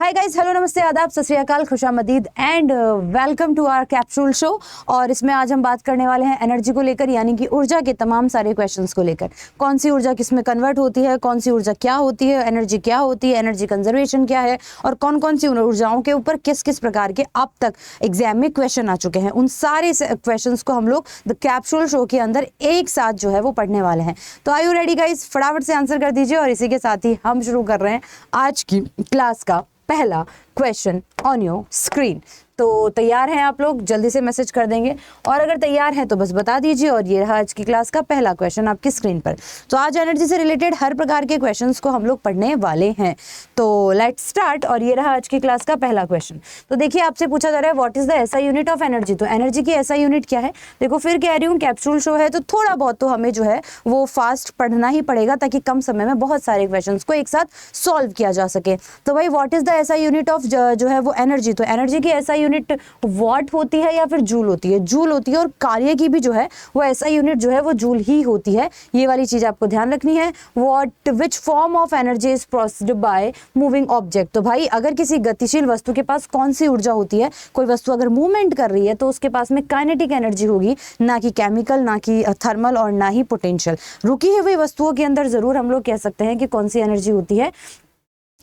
Hi guys, hello, नमस्ते, आदाब, सत श्री अकाल, खुशामदीद and welcome to our capsule show. और इसमें आज हम बात करने वाले हैं एनर्जी को लेकर, यानी कि ऊर्जा के तमाम सारे क्वेश्चंस को लेकर। कौन सी ऊर्जा किस में कन्वर्ट होती है, कौन सी ऊर्जा क्या होती है, एनर्जी क्या होती है, एनर्जी कंजर्वेशन क्या है, और कौन कौन सी ऊर्जाओं के ऊपर किस किस प्रकार के अब तक एग्जाम में क्वेश्चन आ चुके हैं। उन सारे क्वेश्चन को हम लोग द कैप्सूल शो के अंदर एक साथ जो है वो पढ़ने वाले हैं। तो आर यू रेडी गाइस? फटाफट से आंसर कर दीजिए। और इसी के साथ ही हम शुरू कर रहे हैं आज की क्लास का पहला क्वेश्चन ऑन योर स्क्रीन। तो तैयार हैं आप लोग? जल्दी से मैसेज कर देंगे, और अगर तैयार हैं तो बस बता दीजिए। और ये रहा आज की क्लास का पहला क्वेश्चन आपकी स्क्रीन पर। तो आज एनर्जी से रिलेटेड हर प्रकार के क्वेश्चंस को हम लोग पढ़ने वाले हैं। तो लेट्स स्टार्ट। और ये रहा आज की क्लास का पहला क्वेश्चन। तो देखिए, आपसे पूछा जा रहा है what is the SI unit of energy. तो एनर्जी की एसआई यूनिट क्या है? देखो, फिर कह रही हूँ कैप्सूल शो है तो थोड़ा बहुत तो हमें जो है वो फास्ट पढ़ना ही पड़ेगा, ताकि कम समय में बहुत सारे क्वेश्चन को एक साथ सॉल्व किया जा सके। तो भाई, what is the SI unit of जो है वो एनर्जी। तो एनर्जी की एसआई यूनिट वॉट होती है या फिर जूल होती है? जूल होती है। और कार्य की भी जो है वो एसआई यूनिट जो है वो जूल ही होती है। ये वाली चीज आपको ध्यान रखनी है। What which form of energy is processed by moving object. तो भाई, अगर किसी गतिशील वस्तु के पास कौन सी ऊर्जा होती है? कोई वस्तु अगर मूवमेंट कर रही है तो उसके पास में काइनेटिक एनर्जी होगी, ना कि केमिकल, ना कि थर्मल, और ना ही पोटेंशियल। रुकी हुई वस्तुओं के अंदर जरूर हम लोग कह सकते हैं कि कौन सी एनर्जी होती है।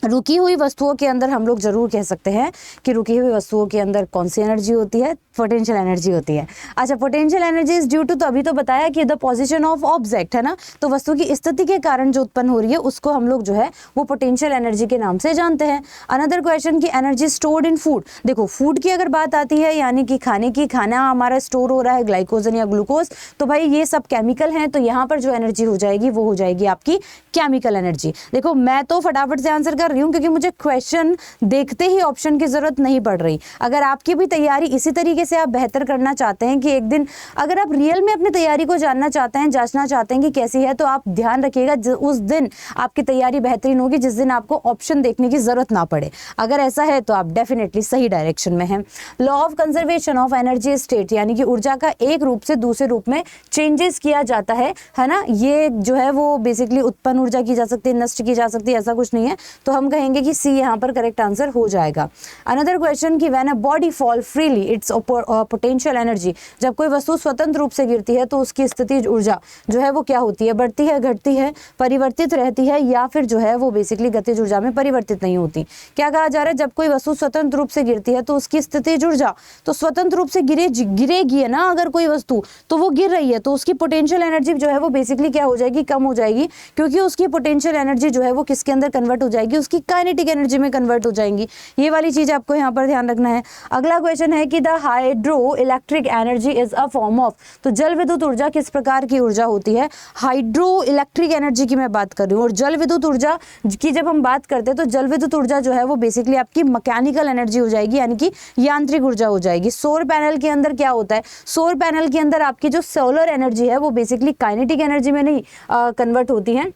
रुकी हुई वस्तुओं के अंदर हम लोग जरूर कह सकते हैं कि रुकी हुई वस्तुओं के अंदर कौन सी एनर्जी होती है? पोटेंशियल एनर्जी होती है। अच्छा, potential energy is due to, तो अभी तो बताया कि द पोजीशन ऑफ ऑब्जेक्ट, है ना। तो वस्तु की स्थिति के कारण जो उत्पन्न हो रही है उसको हम लोग जो है वो पोटेंशियल एनर्जी के नाम से जानते हैं। अनदर क्वेश्चन की एनर्जी स्टोर्ड इन फूड। देखो, फूड की अगर बात आती है, यानी कि खाने की, खाना हमारा स्टोर हो रहा है ग्लाइकोजन या ग्लूकोज, तो भाई ये सब केमिकल हैं। तो यहाँ पर जो एनर्जी हो जाएगी वो हो जाएगी आपकी केमिकल एनर्जी। देखो, मैं तो फटाफट से आंसर कर रही हूँ क्योंकि मुझे क्वेश्चन देखते ही ऑप्शन की जरूरत नहीं पड़ रही। अगर आपकी भी तैयारी इसी तरीके से आप बेहतर करना चाहते हैं कि एक दिन अगर आप रियल में अपनी तैयारी को जानना चाहते हैं, जांचना चाहते हैं कि कैसी है, तो आप ध्यान रखिएगा उस दिन आपकी तैयारी बेहतरीन होगी जिस दिन आपको ऑप्शन देखने की जरूरत ना पड़े। अगर ऐसा है तो आप डेफिनेटली सही डायरेक्शन में हैं। Law of conservation of energy state, यानी कि ऊर्जा का एक रूप से दूसरे रूप में चेंजेस किया जाता है ना। ये जो है वो बेसिकली उत्पन्न ऊर्जा की जा सकती है, नष्ट की जा सकती है, ऐसा कुछ नहीं है। तो हम कहेंगे कि सी यहाँ पर करेक्ट आंसर हो जाएगा। अनदर क्वेश्चन की when a body fall freely it's potential energy. जब कोई वस्तु स्वतंत्र रूप से गिरती है तो उसकी स्थिति ऊर्जा जो है वो क्या होती है? बढ़ती है, घटती है, परिवर्तित रहती है, या फिर जो है वो बेसिकली गतिज ऊर्जा में परिवर्तित नहीं होती। क्या कहा जा रहा है? जब कोई वस्तु स्वतंत्र रूप से गिरती है तो उसकी स्थितिज ऊर्जा तो स्वतंत्र रूप से गिरेगी है ना। अगर कोई वस्तु तो वो गिर रही है तो उसकी पोटेंशियल एनर्जी जो है वो बेसिकली क्या हो जाएगी? कम हो जाएगी, क्योंकि उसकी पोटेंशियल एनर्जी जो है वो किसके अंदर कन्वर्ट हो जाएगी? उसकी काइनेटिक एनर्जी में कन्वर्ट हो जाएंगी। ये वाली चीज आपको यहाँ पर ध्यान रखना है। अगला क्वेश्चन है कि the hydro electric energy is a form of. तो जल विद्युत ऊर्जा किस प्रकार की ऊर्जा होती है? हाइड्रो इलेक्ट्रिक एनर्जी की मैं बात कर रही हूँ। और जल विद्युत ऊर्जा की जब हम बात करते हैं तो जल विद्युत ऊर्जा जो है वो बेसिकली आपकी मैकेनिकल एनर्जी हो जाएगी, यानी कि यांत्रिक ऊर्जा हो जाएगी। सौर पैनल के अंदर क्या होता है? सौर पैनल के अंदर आपकी जो सोलर एनर्जी है वो बेसिकली काइनेटिक एनर्जी में नहीं कन्वर्ट होती है।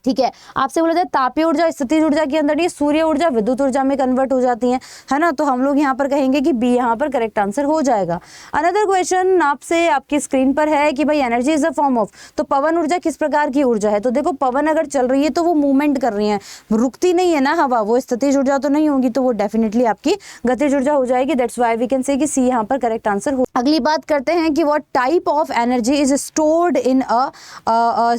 ठीक है, आपसे बोला जाए तापीय ऊर्जा स्थितिज ऊर्जा के अंदर, ये सूर्य ऊर्जा विद्युत ऊर्जा में कन्वर्ट हो जाती है ना। तो हम लोग यहाँ पर कहेंगे कि बी यहाँ पर करेक्ट आंसर हो जाएगा। अनदर क्वेश्चन आपसे आपकी स्क्रीन पर है कि भाई energy is a form of. तो पवन ऊर्जा किस प्रकार की ऊर्जा है? तो देखो, पवन अगर चल रही है तो वो मूवमेंट कर रही है, रुकती नहीं है ना हवा, वो स्थितिज ऊर्जा तो नहीं होगी, तो वो डेफिनेटली आपकी गतिज ऊर्जा हो जाएगी। That's why we can say कि सी यहाँ पर करेक्ट आंसर हो। अगली बात करते हैं कि what type of energy is stored in a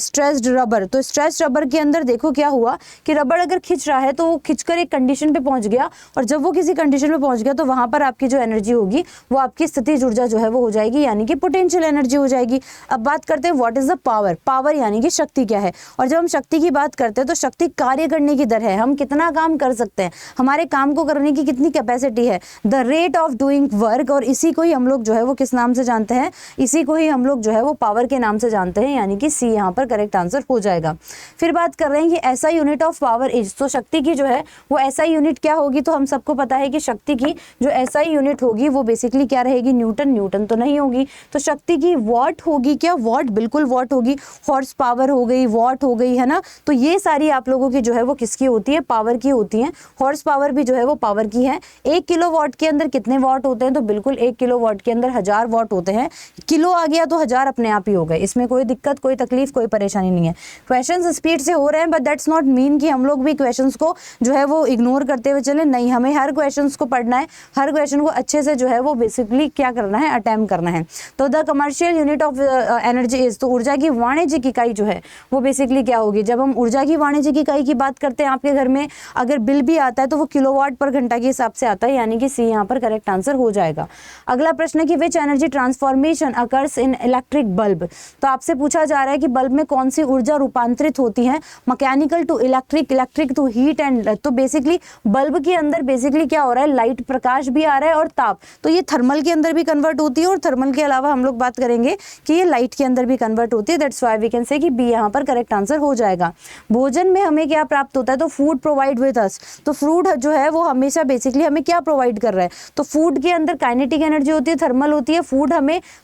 stressed rubber. तो स्ट्रेस्ड रबर के अंदर देखो क्या हुआ कि रबड़ अगर खिंच रहा है तो वो खिंचकर एक कंडीशन पे पहुंच गया, और जब वो किसी कंडीशन पे पहुंच गया तो वहां पर आपकी जो एनर्जी होगी वो आपकी स्थितिज ऊर्जा जो है वो हो जाएगी, यानी कि पोटेंशियल एनर्जी हो जाएगी। अब बात करते हैं what is the power. Power यानी कि शक्ति क्या है? और जब हम शक्ति की बात करते हैं तो शक्ति कार्य करने की दर है, हम कितना काम कर सकते हैं, हमारे काम को करने की कितनी कैपेसिटी है, the rate of doing work. और इसी को ही हम लोग जो है वो किस नाम से जानते हैं? इसी को ही हम लोग जो है वो पावर के नाम से जानते हैं, यानी कि सी यहाँ पर करेक्ट आंसर हो जाएगा। फिर बात कर रहे हैं कि ऐसा यूनिट ऑफ पावर इज। तो शक्ति की जो है वो एसआई यूनिट क्या होगी? तो हम सबको पता है कि शक्ति की जो एसआई यूनिट होगी वो बेसिकली क्या रहेगी? न्यूटन। न्यूटन तो नहीं होगी, तो शक्ति की वॉट होगी। क्या वॉट? बिल्कुल वॉट होगी। हॉर्स पावर हो गई, वॉट हो गई, है ना। तो ये सारी आप लोगों की जो है वो किसकी होती है? पावर की होती है। हॉर्स पावर भी जो है वो पावर की है। 1 किलो वॉट के अंदर कितने वॉट होते हैं? तो बिल्कुल 1 किलो वॉट के अंदर 1000 वॉट होते हैं। किलो आ गया तो 1000 अपने आप ही हो गए, इसमें कोई दिक्कत, कोई तकलीफ, कोई परेशानी नहीं है। क्वेश्चन स्पीड से हो रहे हैं, बट दैट्स नॉट मीन कि हम लोग भी क्वेश्चंस को जो है वो इग्नोर करते हुए चले, नहीं, हमें हर क्वेश्चंस को पढ़ना है, हर क्वेश्चन को अच्छे से जो है वो बेसिकली क्या करना है, अटेम्प्ट करना है। तो the commercial unit of energy is, तो ऊर्जा की वाणिज्यिक इकाई जो है वो बेसिकली क्या होगी। जब हम ऊर्जा की वाणिज्यिक इकाई की बात करते हैं, आपके घर में अगर बिल भी आता है तो वो किलोवाट पर घंटा के हिसाब से आता है, यानी कि सी यहाँ पर करेक्ट आंसर हो जाएगा। अगला प्रश्न है कि which energy transformation occurs in electric bulb, तो आपसे पूछा जा रहा है कि बल्ब में कौन सी ऊर्जा रूपांतरित होती है, mechanical to electric, electric to heat and, तो बेसिकली बल्ब के अंदर बेसिकली क्या हो रहा है, लाइट प्रकाश भी आ रहा है और ताप, तो ये थर्मल के अंदर भी कन्वर्ट होती है और थर्मल के अलावा हम लोग बात करेंगे कि ये लाइट के अंदर भी कन्वर्ट होती है। That's why we can say कि बी यहाँ पर करेक्ट आंसर हो जाएगा। भोजन में हमें क्या प्राप्त होता है, तो फूड प्रोवाइड विद अस, तो फूड जो है वो हमेशा बेसिकली हमें क्या प्रोवाइड कर रहा है, तो फूड के अंदर काइनेटिक एनर्जी होती है, थर्मल होती है। फूड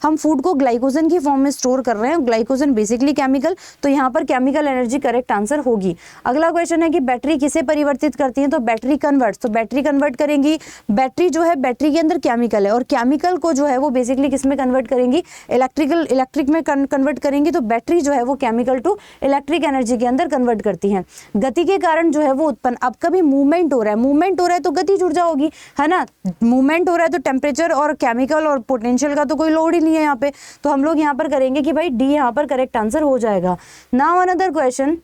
हम फूड को ग्लाइकोजन की फॉर्म में स्टोर कर रहे हैं, ग्लाइकोजन बेसिकली केमिकल, तो यहाँ पर केमिकल एनर्जी करेक्ट आंसर होगी। अगला क्वेश्चन है कि बैटरी किसे परिवर्तित करती है, तो बैटरी कन्वर्ट, तो बैटरी कन्वर्ट करेंगी, बैटरी जो है बैटरी के अंदर केमिकल है और केमिकल को जो है वो बेसिकली किस में कन्वर्ट करेंगी, इलेक्ट्रिक में कन्वर्ट करेंगी, तो बैटरी जो है वो केमिकल टू इलेक्ट्रिक एनर्जी के अंदर कन्वर्ट करती है। गति के कारण जो है वो उत्पन्न, अब कभी मूवमेंट हो रहा है, मूवमेंट हो रहा है तो गतिज ऊर्जा होगी, है ना, मूवमेंट हो रहा है तो टेम्परेचर और केमिकल और पोटेंशियल का तो कोई लोड ही नहीं है यहाँ पे, तो हम लोग यहाँ पर करेंगे कि भाई डी यहाँ पर करेक्ट आंसर हो जाएगा। Now another question,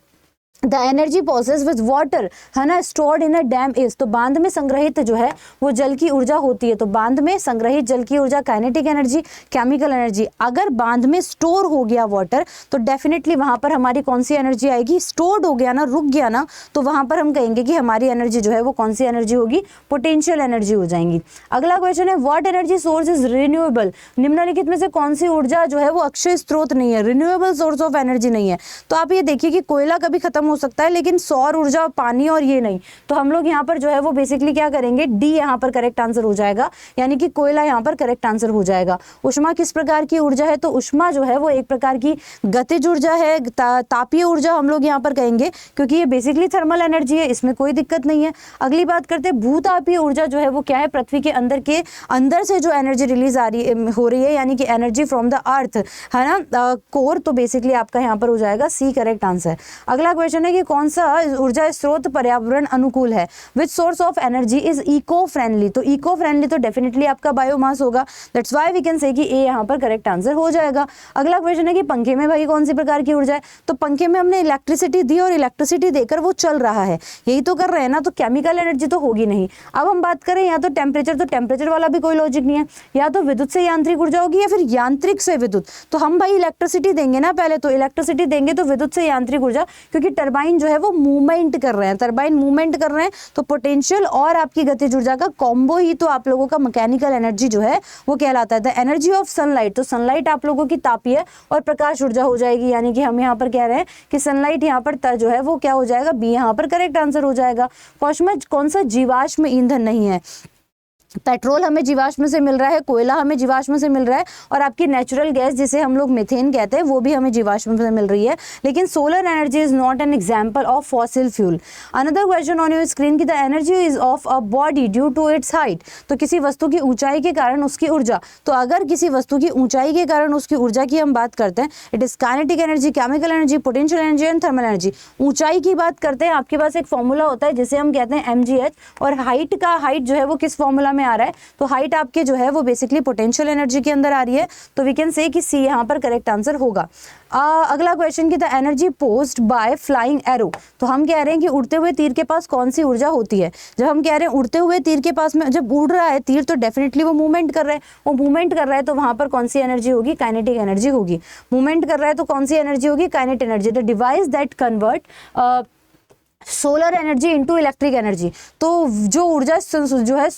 the energy process with water, है ना, stored in a dam is, तो बांध में संग्रहित जो है वो जल की ऊर्जा होती है, तो बांध में संग्रहित जल की ऊर्जा काइनेटिक एनर्जी, केमिकल एनर्जी। अगर बांध में स्टोर हो गया वाटर तो डेफिनेटली वहां पर हमारी कौन सी एनर्जी आएगी, स्टोर्ड हो गया ना, रुक गया ना, तो वहां पर हम कहेंगे कि हमारी एनर्जी जो है वो कौन सी एनर्जी होगी, पोटेंशियल एनर्जी हो जाएंगी। अगला क्वेश्चन है what energy source is renewable, निम्नलिखित में से कौन सी ऊर्जा जो है वो अक्षय स्रोत नहीं है, रिन्यूएबल सोर्स ऑफ एनर्जी नहीं है। तो आप ये देखिए कि कोयला कभी खत्म हो सकता है लेकिन सौर ऊर्जा, पानी और ये नहीं, तो हम लोग यहाँ पर जो है वो बेसिकली क्या करेंगे, डी यहाँ पर करेक्ट आंसर हो जाएगा, यानी कि कोयला यहाँ पर करेक्ट आंसर हो जाएगा। उष्मा किस प्रकार की ऊर्जा है, तो उष्मा जो है वो एक प्रकार की गतिज ऊर्जा है, तापीय ऊर्जा हम लोग यहाँ पर कहेंगे क्योंकि ये बेसिकली थर्मल एनर्जी है, इसमें कोई दिक्कत नहीं है। अगली बात करते हैं भूतापीय ऊर्जा जो है वो क्या है, पृथ्वी के अंदर से जो एनर्जी रिलीज हो रही है, यानी कि एनर्जी फ्रॉम द अर्थ, है ना, कोर, तो बेसिकली आपका यहाँ पर हो जाएगा सी करेक्ट आंसर। अगला क्वेश्चन है कि कौन सा ऊर्जा स्रोत पर्यावरण अनुकूल है, which source of energy is eco friendly, तो इको फ्रेंडली तो डेफिनेटली आपका बायोमास होगा, that's why we can say कि ए यहाँ पर करेक्ट आंसर हो जाएगा। अगला क्वेश्चन है कि पंखे में भाई कौन सी प्रकार की ऊर्जा है, तो पंखे में हमने इलेक्ट्रिसिटी दी और इलेक्ट्रिसिटी देकर वो चल रहा है, यही तो कर रहे हैं ना, तो केमिकल एनर्जी तो होगी नहीं। अब हम बात करें या तो टेम्परेचर वाला भी कोई लॉजिक नहीं है, या तो विद्युत से यांत्रिक ऊर्जा होगी या फिर यांत्रिक से विद्युत, तो हम भाई इलेक्ट्रिसिटी देंगे ना, पहले तो इलेक्ट्रिसिटी देंगे तो विद्युत से यांत्रिक ऊर्जा, क्योंकि टरबाइन जो है वो मूवमेंट कर रहे हैं, टरबाइन मूवमेंट कर रहे हैं, तो पोटेंशियल और आपकी गतिज ऊर्जा का कॉम्बो ही तो आप लोगों का मैकेनिकल एनर्जी जो है वो कहलाता है। द एनर्जी ऑफ सनलाइट, तो सनलाइट आप लोगों की तापीय और प्रकाश ऊर्जा हो जाएगी, यानी कि हम यहाँ पर कह रहे हैं कि सनलाइट यहाँ पर जो है वो क्या हो जाएगा, बी यहाँ पर करेक्ट आंसर हो जाएगा। कौन सा जीवाश्म ईंधन नहीं है, पेट्रोल हमें जीवाश्म से मिल रहा है, कोयला हमें जीवाश्म से मिल रहा है, और आपकी नेचुरल गैस जिसे हम लोग मीथेन कहते हैं वो भी हमें जीवाश्म से मिल रही है, लेकिन solar energy is not an example of fossil fuel. Another question on your screen की the energy is of a body due to its height, तो किसी वस्तु की ऊंचाई के कारण उसकी ऊर्जा, तो अगर किसी वस्तु की ऊंचाई के कारण उसकी ऊर्जा की हम बात करते हैं, it is kinetic energy, chemical energy, potential energy and thermal energy. ऊंचाई की बात करते हैं, आपके पास एक फॉर्मूला होता है जिसे हम कहते हैं mgh, और हाइट जो है वो किस फॉर्मूला में आ रहा है, तो हाइट आपके जो है वो बेसिकली पोटेंशियल एनर्जी के अंदर आ रही है, तो वी कैन से कि सी यहाँ पर करेक्ट आंसर होगा। अगला क्वेश्चन की the energy possessed by flying arrow, तो हम कह रहे हैं कि उड़ते हुए तीर के पास कौन सी ऊर्जा होती है। जब हम कह रहे हैं उड़ते हुए तीर के पास में जब उड़ रहा है तीर, तो डेफिनेटली वो मूवमेंट कर रहा है, वो मूवमेंट कर रहा है तो वहां पर कौन सी एनर्जी होगी, काइनेटिक एनर्जी होगी। मूवमेंट कर रहा है तो कौन सी एनर्जी होगी, kinetic energy. The device that convert solar energy into electric energy, तो जो ऊर्जा जो है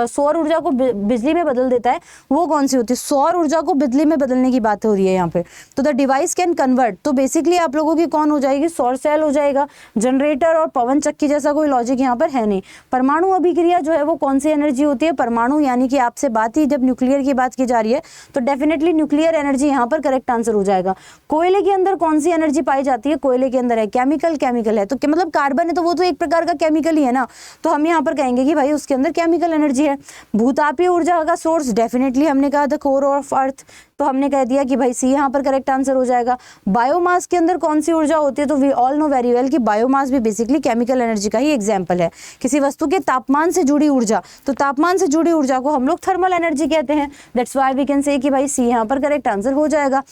सौर ऊर्जा को बिजली में बदल देता है वो कौन सी होती है, सौर ऊर्जा को बिजली में बदलने की बात हो रही है यहाँ पे। तो द डिवाइस कैन कन्वर्ट, तो बेसिकली आप लोगों की कौन हो जाएगी, सौर सेल हो जाएगा। जनरेटर और पवन चक्की जैसा कोई लॉजिक यहाँ पर है नहीं। परमाणु अभिक्रिया जो है वो कौन सी एनर्जी होती है, परमाणु, यानी कि आपसे बात ही जब न्यूक्लियर की बात की जा रही है तो डेफिनेटली न्यूक्लियर एनर्जी यहाँ पर करेक्ट आंसर हो जाएगा। कोयले के अंदर कौन सी एनर्जी पाई जाती है, कोयले के अंदर है केमिकल है, तो मतलब कार्बन है तो वो तो एक प्रकार का केमिकल ही है ना, तो हम यहाँ पर कहेंगे कि भाई उसके अंदर केमिकल एनर्जी है। भूतापीय ऊर्जा का सोर्स डेफिनेटली हमने कहा द कोर ऑफ अर्थ, तो हमने कह दिया कि भाई सी यहाँ पर करेक्ट आंसर हो जाएगा। बायोमास के अंदर कौन सी ऊर्जा होती है, तो we all know very well कि बायोमास भी बेसिकली केमिकल एनर्जी का ही एग्जाम्पल है। किसी वस्तु के तापमान से जुड़ी ऊर्जा, तो तापमान से जुड़ी ऊर्जा को हम लोग थर्मल एनर्जी कहते हैं। That's why we can say कि भाई सी यहाँ पर करेक्ट आंसर हो जाएगा।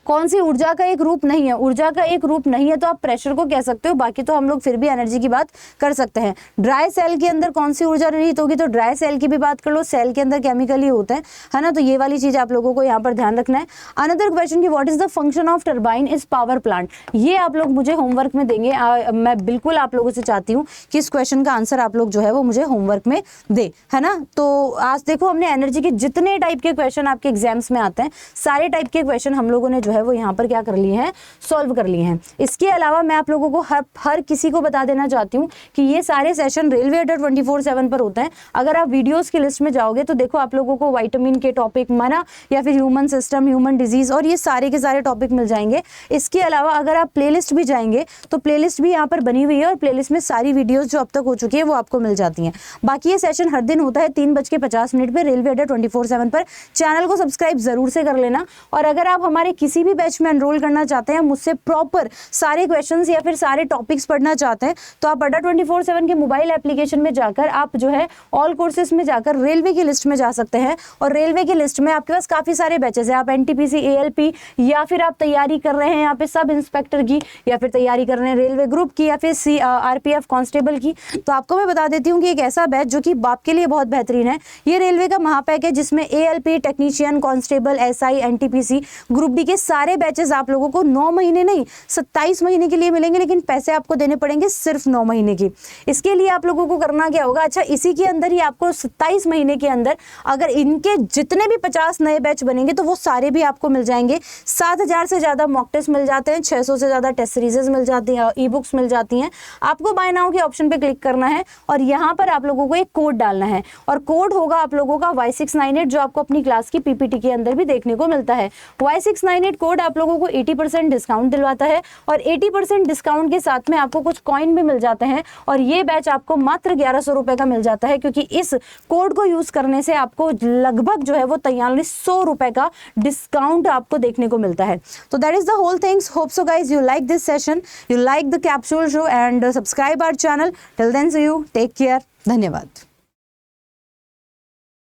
कौन सी ऊर्जा का एक रूप नहीं है, ऊर्जा का एक रूप नहीं है तो आप प्रेशर को कह सकते हो, बाकी तो हम लोग फिर भी एनर्जी की बात कर सकते हैं। ड्राई सेल के अंदर कौन सी ऊर्जा निहित होगी, तो ड्राई सेल की भी बात कर लो, सेल के अंदर केमिकल ही होते हैं, है ना, तो ये वाली चीज आप लोगों को यहाँ पर ध्यान रखना है। अनदर क्वेश्चन की what is the function of turbine is power plant, ये आप लोग मुझे होमवर्क में देंगे। मैं बिल्कुल आप लोगों से चाहती हूँ कि इस क्वेश्चन का आंसर आप लोग जो है वो मुझे होमवर्क में दे, है ना। तो आज देखो हमने एनर्जी के जितने टाइप के क्वेश्चन आपके एग्जाम्स में आते हैं, सारे टाइप के क्वेश्चन हम लोगों ने जो है वो यहाँ पर क्या कर लिए हैं, सॉल्व कर लिए हैं। इसके अलावा मैं आप लोगों को हर किसी को बता देना चाहती हूँ कि ये सारे सेशन रेलवे अड्डा 24/7 पर होते हैं। अगर आप वीडियोस की लिस्ट में जाओगे तो देखो आप लोगों को विटामिन के टॉपिक माना या फिर ह्यूमन सिस्टम, ह्यूमन डिजीज और ये सारे के सारे टॉपिक मिल जाएंगे। इसके अलावा अगर आप प्लेलिस्ट भी जाएंगे तो प्लेलिस्ट भी यहाँ पर बनी हुई है और प्लेलिस्ट में सारी वीडियोज जो अब तक हो चुकी है वो आपको मिल जाती हैं। बाकी ये सेशन हर दिन होता है 3:50 पर रेलवे अड्डा 24/7 पर। चैनल को सब्सक्राइब जरूर से कर लेना, और अगर आप हमारे किसी भी बैच में एनरोल करना चाहते हैं, मुझसे प्रॉपर सारे क्वेश्चंस या फिर सारे टॉपिक्स पढ़ना चाहते हैं, तो आप अड्डा 24/7 के मोबाइल एप्लीकेशन में जाकर आप जो है ऑल कोर्सेज में जाकर रेलवे की लिस्ट में जा सकते हैं। और रेलवे की लिस्ट में आपके पास काफी सारे बैचेस है। आप एनटीपीसी, एएलपी या फिर आप तैयारी कर रहे हैं यहाँ पे सब इंस्पेक्टर की, या फिर तैयारी कर रहे हैं रेलवे ग्रुप की, या फिर आरपीएफ कांस्टेबल की, तो आपको मैं बता देती हूँ कि एक ऐसा बैच जो कि आपके लिए बहुत बेहतरीन है। ये रेलवे का महापैक है जिसमें ALP, technician, constable, SI, NTPC, group D के सारे बैचेस आप लोगों को 9 महीने नहीं 27 महीने के लिए मिलेंगे, लेकिन पैसे आपको देने पड़ेंगे सिर्फ 9 महीने की। इसके लिए आप लोगों को करना क्या होगा, अच्छा इसी के अंदर ही आपको 27 महीने के अंदर अगर इनके जितने भी 50 नए बैच बनेंगे तो वो सारे भी आपको मिल जाएंगे। 7000 से ज्यादा मॉक टेस्ट मिल जाते हैं, 600 से ज्यादा टेस्ट सीरीजेस मिल जाती हैं, ई बुक्स मिल जाती हैं। आपको बाय नाउ के ऑप्शन पे क्लिक करना है और यहाँ पर आप लोगों को एक कोड डालना है, और कोड होगा आप लोगों का Y698 जो आपको अपनी क्लास की पीपीटी के अंदर भी देखने को मिलता है। Y698 कोड आप लोगों को 80% डिस्काउंट दिलवाता है, और 80% डिस्काउंट के साथ में आपको कुछ कॉइन भी मिल जाते हैं, और ये बैच आपको मात्र 1100 रुपए का मिल जाता है, क्योंकि इस कोड को यूज करने से आपको लगभग जो है वो 4300 रुपए का डिस्काउंट आपको देखने को मिलता है। तो that is the whole things. Hope so guys you like this session, you like the capsule show, and subscribe our channel. Till then see you, take care, धन्यवाद।